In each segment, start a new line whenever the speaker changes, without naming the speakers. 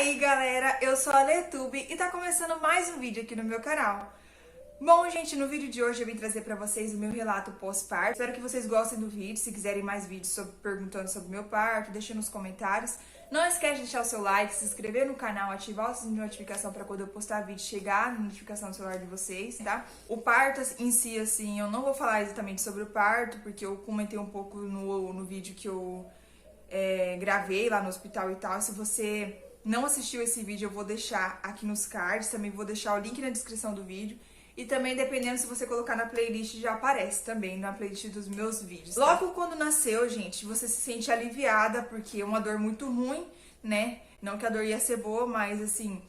aí galera, eu sou a Letube e tá começando mais um vídeo aqui no meu canal. Bom gente, no vídeo de hoje eu vim trazer pra vocês o meu relato pós-parto. Espero que vocês gostem do vídeo, se quiserem mais vídeos perguntando sobre o meu parto, deixa nos comentários. Não esquece de deixar o seu like, se inscrever no canal, ativar o sininho de notificação pra quando eu postar vídeo chegar na notificação do celular de vocês, tá? O parto em si, assim, eu não vou falar exatamente sobre o parto, porque eu comentei um pouco no vídeo que eu gravei lá no hospital e tal. Se você não assistiu esse vídeo, eu vou deixar aqui nos cards, também vou deixar o link na descrição do vídeo. E também, dependendo, se você colocar na playlist, já aparece também na playlist dos meus vídeos. Tá? Logo quando nasceu, gente, você se sente aliviada, porque é uma dor muito ruim, né? Não que a dor ia ser boa, mas assim,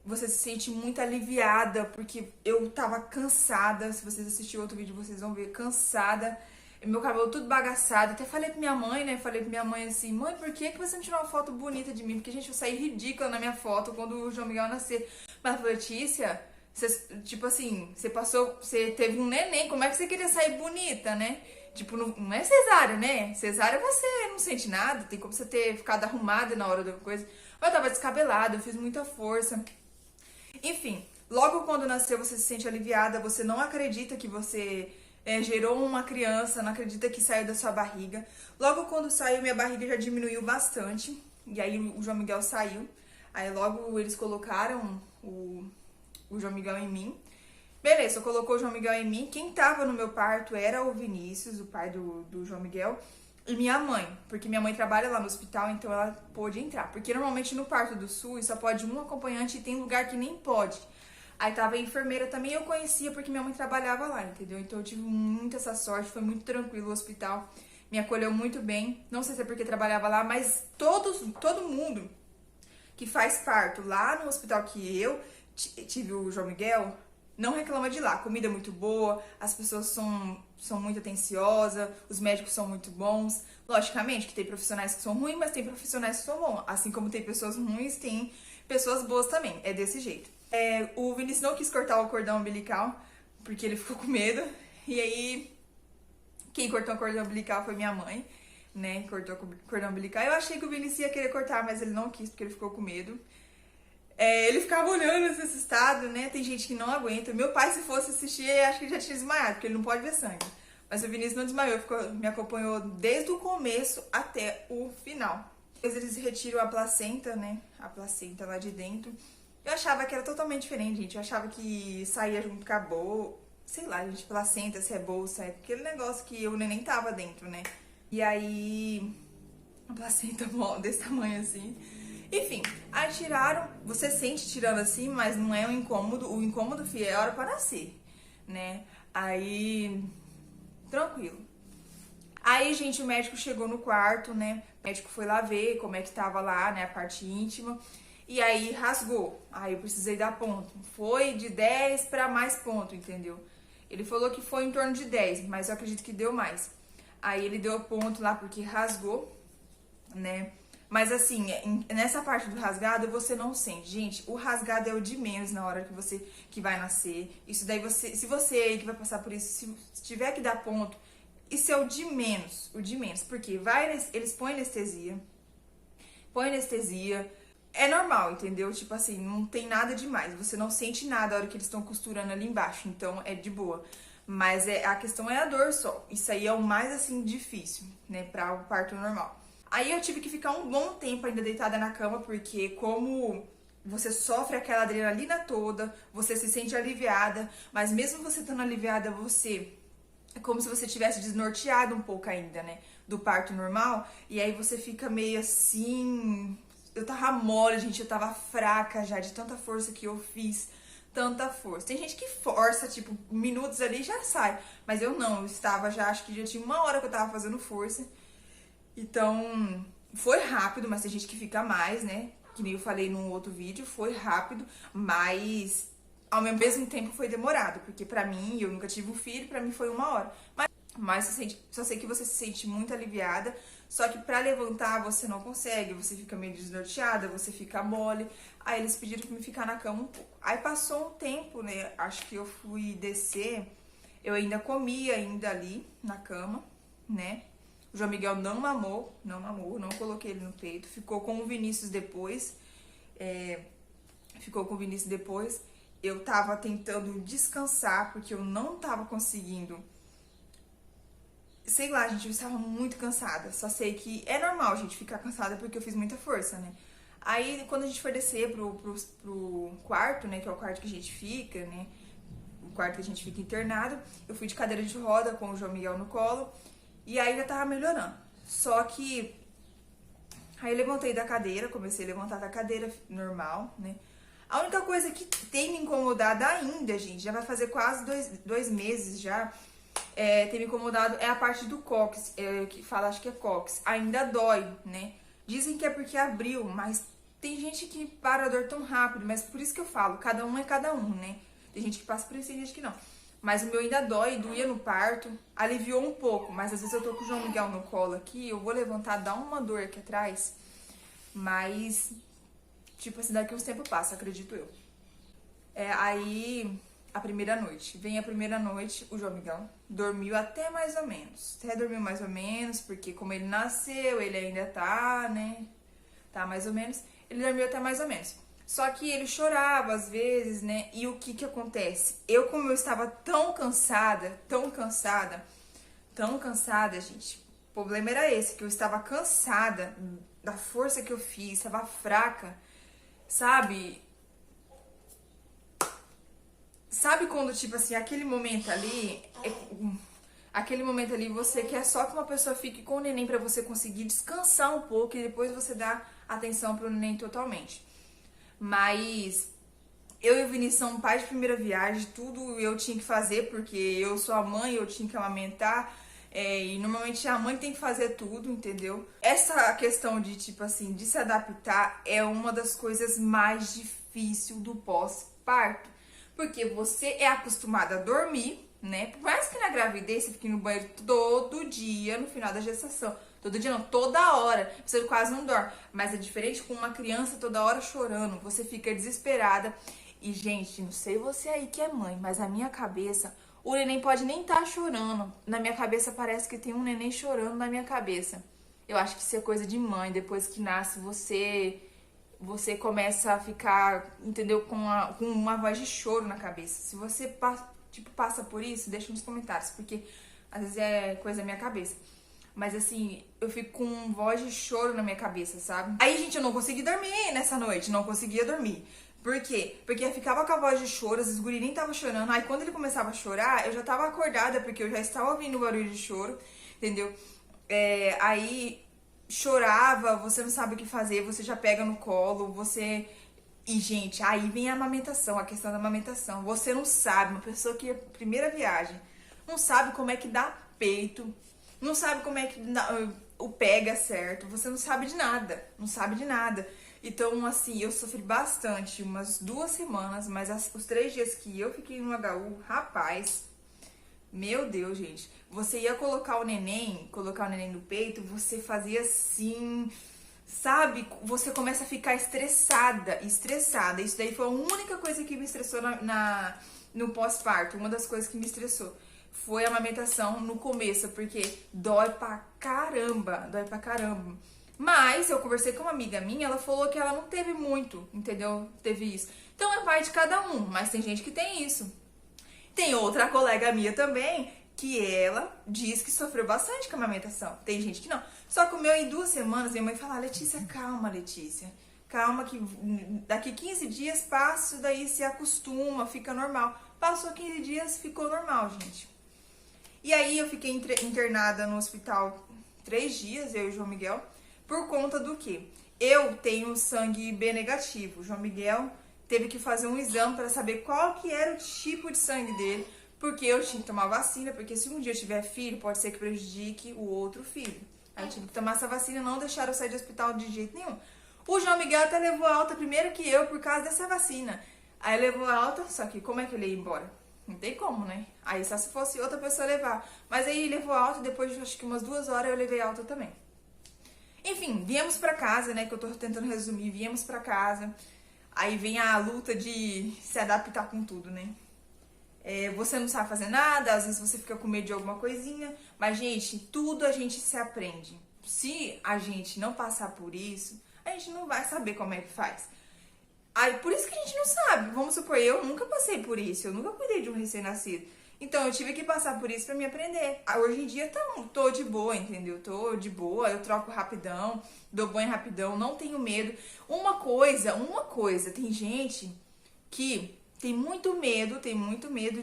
você se sente muito aliviada, porque eu tava cansada. Se vocês assistirem outro vídeo, vocês vão ver, cansada. Meu cabelo tudo bagaçado. Até falei pra minha mãe, né? Falei pra minha mãe assim: mãe, por que você não tirou uma foto bonita de mim? Porque, gente, eu saí ridícula na minha foto quando o João Miguel nascer. Mas ela falou: Letícia, você, tipo assim, você teve um neném, como é que você queria sair bonita, né? Tipo, não é cesárea, né? Cesárea você não sente nada, tem como você ter ficado arrumada na hora da coisa. Mas eu tava descabelada, eu fiz muita força. Enfim, logo quando nasceu você se sente aliviada, você não acredita que você gerou uma criança, não acredita que saiu da sua barriga. Logo quando saiu, minha barriga já diminuiu bastante, e aí o João Miguel saiu. Aí logo eles colocaram o João Miguel em mim. Beleza, colocou o João Miguel em mim. Quem tava no meu parto era o Vinícius, o pai do João Miguel, e minha mãe, porque minha mãe trabalha lá no hospital, então ela pôde entrar. Porque normalmente no parto do SUS só pode um acompanhante e tem lugar que nem pode. Aí tava a enfermeira também, eu conhecia porque minha mãe trabalhava lá, entendeu? Então eu tive muito essa sorte, foi muito tranquilo o hospital, me acolheu muito bem. Não sei se é porque trabalhava lá, mas todo mundo que faz parto lá no hospital que eu tive o João Miguel, não reclama de lá. Comida é muito boa, as pessoas são muito atenciosas, os médicos são muito bons. Logicamente que tem profissionais que são ruins, mas tem profissionais que são bons. Assim como tem pessoas ruins, tem pessoas boas também. É desse jeito. O Vinícius não quis cortar o cordão umbilical, porque ele ficou com medo. E aí, quem cortou o cordão umbilical foi minha mãe, né? Cortou o cordão umbilical. Eu achei que o Vinícius ia querer cortar, mas ele não quis, porque ele ficou com medo. Ele ficava olhando esse estado, né? Tem gente que não aguenta. Meu pai, se fosse assistir, acho que ele já tinha desmaiado, porque ele não pode ver sangue. Mas o Vinícius não desmaiou, me acompanhou desde o começo até o final. Eles retiram a placenta, né? A placenta lá de dentro. Eu achava que era totalmente diferente, gente. Eu achava que saía junto com a bolsa. Sei lá, gente, placenta, se é bolsa. É aquele negócio que o neném tava dentro, né? E aí, a placenta desse tamanho assim. Enfim, aí tiraram. Você sente tirando assim, mas não é um incômodo. O incômodo, filho, é hora pra nascer, né? Aí, tranquilo. Aí, gente, o médico chegou no quarto, né? O médico foi lá ver como é que tava lá, né? A parte íntima. E aí rasgou. Aí eu precisei dar ponto. Foi de 10 para mais ponto, entendeu? Ele falou que foi em torno de 10, mas eu acredito que deu mais. Aí ele deu ponto lá porque rasgou, né? Mas assim, nessa parte do rasgado você não sente. Gente, o rasgado é o de menos na hora que vai nascer. Isso daí se você aí que vai passar por isso, se tiver que dar ponto, isso é o de menos, porque eles põem anestesia. É normal, entendeu? Tipo assim, não tem nada demais. Você não sente nada na hora que eles estão costurando ali embaixo. Então, é de boa. Mas a questão é a dor só. Isso aí é o mais, assim, difícil, né? Pra o parto normal. Aí eu tive que ficar um bom tempo ainda deitada na cama. Porque como você sofre aquela adrenalina toda, você se sente aliviada. Mas mesmo você estando aliviada, é como se você tivesse desnorteado um pouco ainda, né? Do parto normal. E aí você fica meio assim... Eu tava mole, gente, eu tava fraca já, de tanta força que eu fiz, tanta força. Tem gente que força, tipo, minutos ali e já sai, mas eu não, eu estava já, acho que já tinha 1 hora que eu tava fazendo força. Então, foi rápido, mas tem gente que fica mais, né? Que nem eu falei num outro vídeo, foi rápido, mas ao mesmo tempo foi demorado, porque pra mim, eu nunca tive um filho, pra mim foi 1 hora. Mas só sei que você se sente muito aliviada, só que pra levantar você não consegue, você fica meio desnorteada, você fica mole. Aí eles pediram pra me ficar na cama um pouco. Aí passou um tempo, né, acho que eu fui descer, eu ainda comia ainda ali na cama, né. O João Miguel não mamou, não coloquei ele no peito, ficou com o Vinícius depois. ficou com o Vinícius depois. Eu tava tentando descansar, porque eu não tava conseguindo. Sei lá, gente, eu estava muito cansada. Só sei que é normal a gente ficar cansada porque eu fiz muita força, né? Aí, quando a gente foi descer pro quarto, né, que é o quarto que a gente fica, né, o quarto que a gente fica internado, eu fui de cadeira de roda com o João Miguel no colo, e aí já tava melhorando. Só que, aí eu levantei da cadeira, comecei a levantar da cadeira normal, né. A única coisa que tem me incomodado ainda, gente, já vai fazer quase dois meses já, tem me incomodado é a parte do cóccix, que fala, acho que é cóccix, ainda dói, né. Dizem que é porque abriu, mas tem gente que para a dor tão rápido, mas por isso que eu falo, cada um é cada um, né? Tem gente que passa por isso, tem gente que não. Mas o meu ainda dói, doía no parto, aliviou um pouco, mas às vezes eu tô com o João Miguel no colo aqui, eu vou levantar, dá uma dor aqui atrás, mas, tipo assim, daqui uns tempos passa, acredito eu. Aí, a primeira noite. Vem a primeira noite, o João Miguel dormiu até mais ou menos. Até dormiu mais ou menos, porque como ele nasceu, ele ainda tá, né? Tá mais ou menos. Ele dormiu até mais ou menos. Só que ele chorava às vezes, né? E o que que acontece? Como eu estava tão cansada, gente. O problema era esse, que eu estava cansada da força que eu fiz, estava fraca, sabe? Sabe quando, tipo assim, aquele momento ali você quer só que uma pessoa fique com o neném pra você conseguir descansar um pouco e depois você dá atenção pro neném totalmente. Mas eu e o Vinícius somos pais de primeira viagem, tudo eu tinha que fazer porque eu sou a mãe, eu tinha que amamentar. E normalmente a mãe tem que fazer tudo, entendeu? Essa questão de, tipo assim, de se adaptar é uma das coisas mais difíceis do pós-parto. Porque você é acostumada a dormir, né? Por mais que na gravidez você fique no banheiro todo dia no final da gestação. Todo dia não, toda hora. Você quase não dorme. Mas é diferente com uma criança toda hora chorando. Você fica desesperada. E, gente, não sei você aí que é mãe, mas a minha cabeça, o neném pode nem estar chorando. Na minha cabeça parece que tem um neném chorando na minha cabeça. Eu acho que isso é coisa de mãe. Depois que nasce, você começa a ficar, entendeu, com uma voz de choro na cabeça. Se você, passa por isso, deixa nos comentários, porque às vezes é coisa da minha cabeça. Mas assim, eu fico com voz de choro na minha cabeça, sabe? Aí, gente, eu não consegui dormir nessa noite, não conseguia dormir. Por quê? Porque eu ficava com a voz de choro, às vezes o guri nem tava chorando. Aí quando ele começava a chorar, eu já tava acordada, porque eu já estava ouvindo o barulho de choro, entendeu? Aí chorava, você não sabe o que fazer, você já pega no colo, você... E, gente, aí vem a amamentação, a questão da amamentação. Você não sabe, uma pessoa que é primeira viagem, não sabe como é que dá peito, não sabe como é que o pega certo, você não sabe de nada, não sabe de nada. Então, assim, eu sofri bastante, umas 2 semanas, mas os 3 dias que eu fiquei no HU, rapaz, meu Deus, gente, você ia colocar o neném no peito, você fazia assim, sabe? Você começa a ficar estressada. Isso daí foi a única coisa que me estressou no pós-parto, uma das coisas que me estressou. Foi a amamentação no começo, porque dói pra caramba. Mas eu conversei com uma amiga minha, ela falou que ela não teve muito, entendeu? Teve isso. Então é parte de cada um, mas tem gente que tem isso. Tem outra colega minha também, que ela diz que sofreu bastante com a amamentação. Tem gente que não. Só que o meu, em 2 semanas, minha mãe fala, Letícia, calma que daqui 15 dias passa, daí se acostuma, fica normal. Passou 15 dias, ficou normal, gente. E aí eu fiquei internada no hospital 3 dias, eu e o João Miguel, por conta do quê? Eu tenho sangue B negativo. O João Miguel teve que fazer um exame para saber qual que era o tipo de sangue dele, porque eu tinha que tomar vacina, porque se um dia eu tiver filho, pode ser que prejudique o outro filho. Aí eu tive que tomar essa vacina, não deixaram eu sair do hospital de jeito nenhum. O João Miguel até levou alta primeiro que eu por causa dessa vacina. Aí levou alta, só que como é que ele ia embora? Não tem como, né? Aí só se fosse outra pessoa levar. Mas aí levou alta, depois de acho que umas 2 horas eu levei alta também. Enfim, viemos pra casa, né, que eu tô tentando resumir, viemos pra casa. Aí vem a luta de se adaptar com tudo, né? Você não sabe fazer nada, às vezes você fica com medo de alguma coisinha, mas, gente, tudo a gente se aprende. Se a gente não passar por isso, a gente não vai saber como é que faz. Aí, por isso que a gente não sabe. Vamos supor, eu nunca passei por isso, eu nunca cuidei de um recém-nascido. Então, eu tive que passar por isso pra me aprender. Hoje em dia, tô de boa, entendeu? Tô de boa, eu troco rapidão, dou banho rapidão, não tenho medo. Uma coisa, tem gente que tem muito medo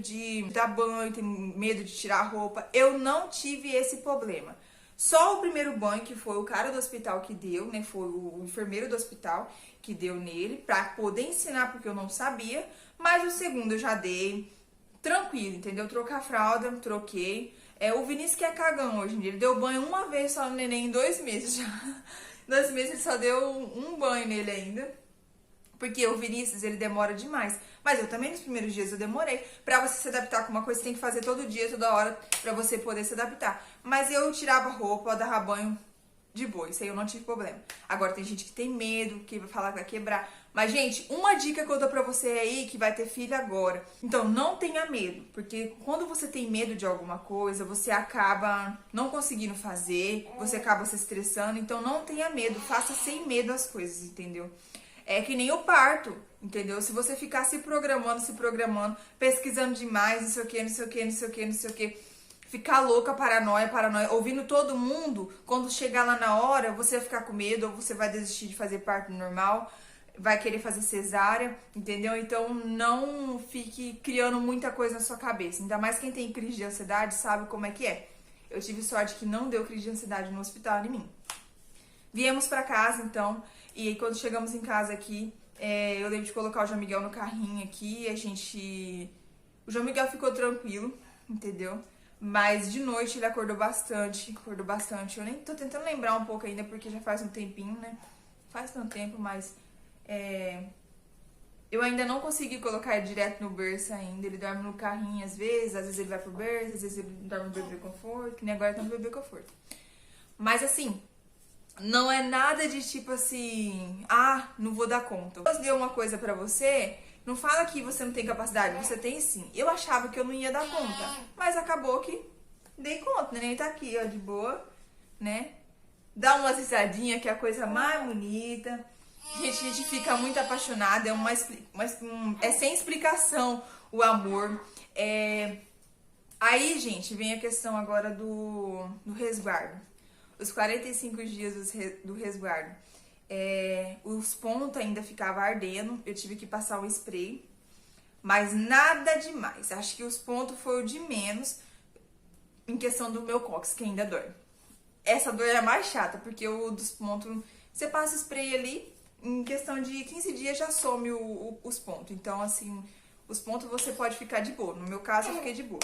de dar banho, tem medo de tirar a roupa. Eu não tive esse problema. Só o primeiro banho, que foi o cara do hospital que deu, né? Foi o enfermeiro do hospital que deu nele, pra poder ensinar, porque eu não sabia. Mas o segundo eu já dei tranquilo, entendeu? Trocar a fralda, troquei. O Vinícius que é cagão hoje em dia. Ele deu banho uma vez só no neném em 2 meses já. 2 meses ele só deu um banho nele ainda. Porque o Vinícius, ele demora demais. Mas eu também, nos primeiros dias, eu demorei. Pra você se adaptar com uma coisa, você tem que fazer todo dia, toda hora, pra você poder se adaptar. Mas eu tirava roupa, dava banho de boa. Isso aí eu não tive problema. Agora, tem gente que tem medo, que vai falar que vai quebrar. Mas, gente, uma dica que eu dou pra você aí, que vai ter filho agora. Então, não tenha medo. Porque quando você tem medo de alguma coisa, você acaba não conseguindo fazer, você acaba se estressando. Então, não tenha medo. Faça sem medo as coisas, entendeu? É que nem o parto, entendeu? Se você ficar se programando, pesquisando demais, não sei o que, ficar louca, paranoia, ouvindo todo mundo, quando chegar lá na hora, você vai ficar com medo, ou você vai desistir de fazer parto normal, vai querer fazer cesárea, entendeu? Então não fique criando muita coisa na sua cabeça. Ainda mais quem tem crise de ansiedade sabe como é que é. Eu tive sorte que não deu crise de ansiedade no hospital em mim. Viemos pra casa, então, e aí quando chegamos em casa aqui, eu lembro de colocar o João Miguel no carrinho aqui, o João Miguel ficou tranquilo, entendeu? Mas de noite ele acordou bastante. Eu nem tô tentando lembrar um pouco ainda, porque já faz um tempinho, né? Faz tanto tempo, mas eu ainda não consegui colocar ele direto no berço ainda. Ele dorme no carrinho às vezes ele vai pro berço, às vezes ele dorme no bebê conforto, que nem agora tá no bebê conforto. Mas assim, não é nada de tipo assim, não vou dar conta. Deus deu uma coisa pra você, não fala que você não tem capacidade, você tem sim. Eu achava que eu não ia dar conta, mas acabou que dei conta, né? Ele tá aqui, ó, de boa, né? Dá umas risadinhas, que é a coisa mais bonita. A gente fica muito apaixonada, é sem explicação o amor. Aí, gente, vem a questão agora do resguardo. Os 45 dias do resguardo. Os pontos ainda ficavam ardendo, eu tive que passar um spray, mas nada demais. Acho que os pontos foi o de menos em questão do meu cóccix, que ainda dói. Essa dor é mais chata, porque o dos pontos, você passa spray ali, em questão de 15 dias já some os pontos. Então, assim, os pontos você pode ficar de boa. No meu caso, eu fiquei de boa.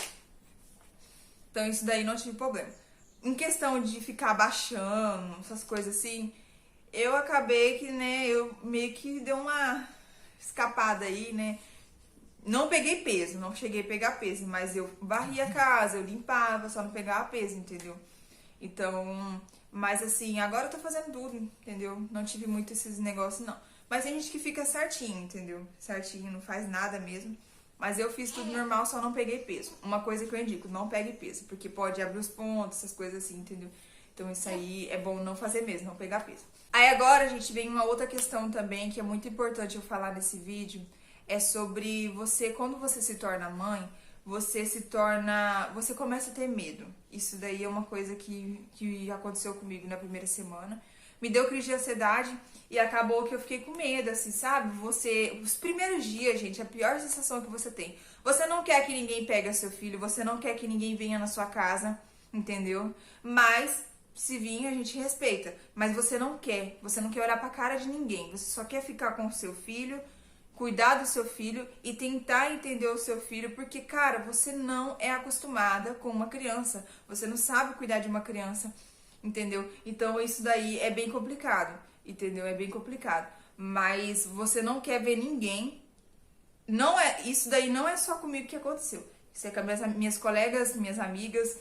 Então, isso daí não tive problema. Em questão de ficar baixando, essas coisas assim, eu acabei que, né, eu meio que dei uma escapada aí, né? Não peguei peso, não cheguei a pegar peso, mas eu varria a casa, eu limpava, só não pegava peso, entendeu? Então, mas assim, agora eu tô fazendo tudo, entendeu? Não tive muito esses negócios, não. Mas tem gente que fica certinho, entendeu? Certinho, não faz nada mesmo. Mas eu fiz tudo normal, só não peguei peso. Uma coisa que eu indico, não pegue peso, porque pode abrir os pontos, essas coisas assim, entendeu? Então isso aí é bom não fazer mesmo, não pegar peso. Aí agora, gente, vem uma outra questão também, que é muito importante eu falar nesse vídeo, é sobre você, quando você se torna mãe, você começa a ter medo. Isso daí é uma coisa que aconteceu comigo na primeira semana. Me deu crise de ansiedade e acabou que eu fiquei com medo, assim, sabe? Os primeiros dias, gente, a pior sensação que você tem. Você não quer que ninguém pegue seu filho, você não quer que ninguém venha na sua casa, entendeu? Mas, se vir, a gente respeita. Mas você não quer olhar pra cara de ninguém. Você só quer ficar com o seu filho, cuidar do seu filho e tentar entender o seu filho, porque, cara, você não é acostumada com uma criança. Você não sabe cuidar de uma criança, entendeu? Então, isso daí é bem complicado, entendeu? É bem complicado. Mas você não quer ver ninguém. Isso daí não é só comigo que aconteceu. Isso é com as minhas colegas, minhas amigas,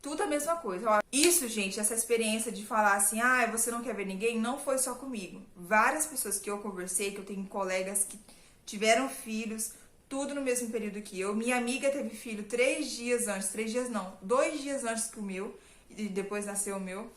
tudo a mesma coisa. Ó, isso, gente, essa experiência de falar assim, você não quer ver ninguém, não foi só comigo. Várias pessoas que eu conversei, que eu tenho colegas que tiveram filhos, tudo no mesmo período que eu. Minha amiga teve filho 3 dias antes, 2 dias antes que o meu, e depois nasceu o meu.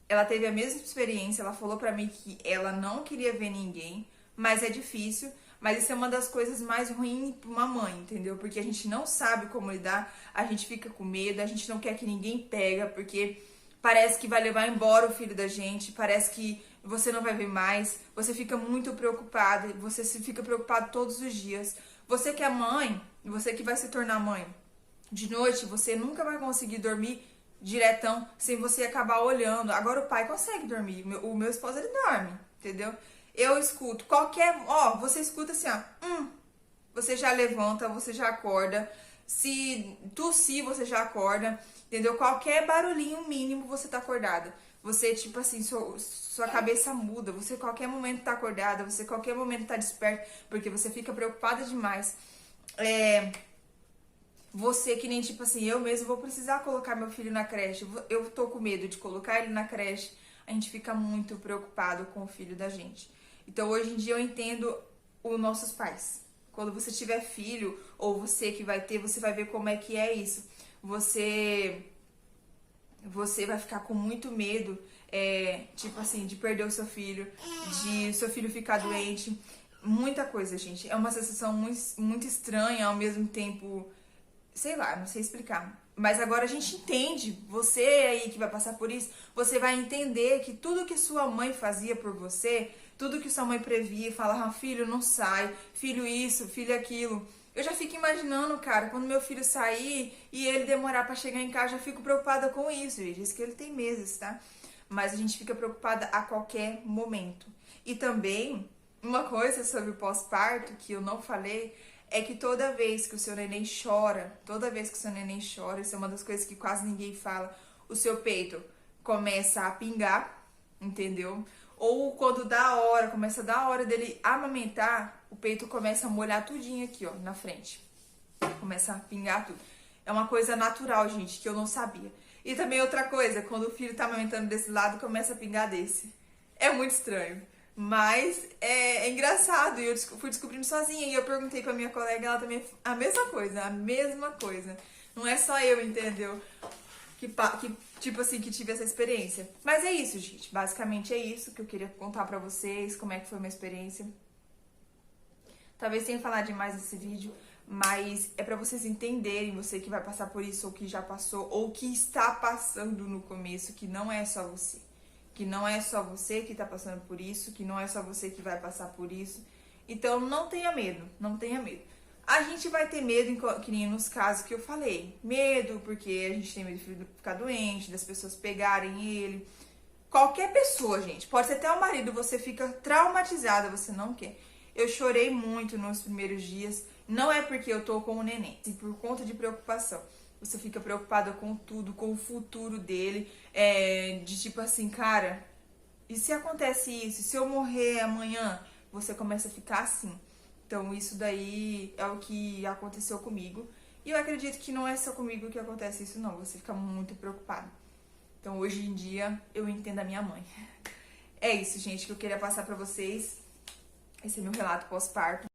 Ela teve a mesma experiência, ela falou pra mim que ela não queria ver ninguém, mas é difícil. Mas isso é uma das coisas mais ruins para uma mãe, entendeu? Porque a gente não sabe como lidar, a gente fica com medo, a gente não quer que ninguém pega, porque parece que vai levar embora o filho da gente, parece que você não vai ver mais, você fica muito preocupada, você fica preocupado todos os dias. Você que é mãe, você que vai se tornar mãe, de noite você nunca vai conseguir dormir diretão sem você acabar olhando. Agora o pai consegue dormir, o meu esposo ele dorme, entendeu? Eu escuto você escuta assim, você já levanta, você já acorda. Se tossir, você já acorda, entendeu? Qualquer barulhinho mínimo, você tá acordada. Você, tipo assim, sua cabeça muda. Você, qualquer momento, tá acordada. Você, qualquer momento, tá desperta. Porque você fica preocupada demais. Você que nem, tipo assim, eu mesmo vou precisar colocar meu filho na creche. Eu tô com medo de colocar ele na creche. A gente fica muito preocupado com o filho da gente. Então, hoje em dia, eu entendo os nossos pais. Quando você tiver filho, ou você que vai ter, você vai ver como é que é isso. Você vai ficar com muito medo, tipo assim, de perder o seu filho, de seu filho ficar doente. Muita coisa, gente. É uma sensação muito, muito estranha, ao mesmo tempo, sei lá, não sei explicar. Mas agora a gente entende, você aí que vai passar por isso, você vai entender que tudo que sua mãe fazia por você, tudo que sua mãe previa, falava, filho, não sai, filho isso, filho aquilo. Eu já fico imaginando, cara, quando meu filho sair e ele demorar pra chegar em casa, já fico preocupada com isso. Ele diz que ele tem meses, tá? Mas a gente fica preocupada a qualquer momento. E também, uma coisa sobre o pós-parto que eu não falei, é que toda vez que o seu neném chora, isso é uma das coisas que quase ninguém fala, o seu peito começa a pingar, entendeu? Ou quando começa a dar a hora dele amamentar, o peito começa a molhar tudinho aqui, ó, na frente. Começa a pingar tudo. É uma coisa natural, gente, que eu não sabia. E também outra coisa, quando o filho tá amamentando desse lado, começa a pingar desse. É muito estranho. Mas é engraçado, e eu fui descobrindo sozinha. E eu perguntei pra minha colega, ela também, a mesma coisa. Não é só eu, entendeu? Que tipo assim, que tive essa experiência. Mas é isso, gente. Basicamente é isso que eu queria contar pra vocês, como é que foi a minha experiência. Talvez tenha falado demais nesse vídeo, mas é pra vocês entenderem, você que vai passar por isso, ou que já passou, ou que está passando no começo, que não é só você. Que não é só você que tá passando por isso, que não é só você que vai passar por isso. Então não tenha medo, não tenha medo. A gente vai ter medo, que nem nos casos que eu falei. Medo porque a gente tem medo de filho ficar doente, das pessoas pegarem ele. Qualquer pessoa, gente, pode ser até o marido, você fica traumatizada, você não quer. Eu chorei muito nos primeiros dias, não é porque eu tô com o neném, sim por conta de preocupação. Você fica preocupada com tudo, com o futuro dele, de tipo assim, cara, e se acontece isso? E se eu morrer amanhã? Você começa a ficar assim. Então isso daí é o que aconteceu comigo. E eu acredito que não é só comigo que acontece isso, não. Você fica muito preocupado. Então hoje em dia eu entendo a minha mãe. É isso, gente, que eu queria passar pra vocês. Esse é meu relato pós-parto.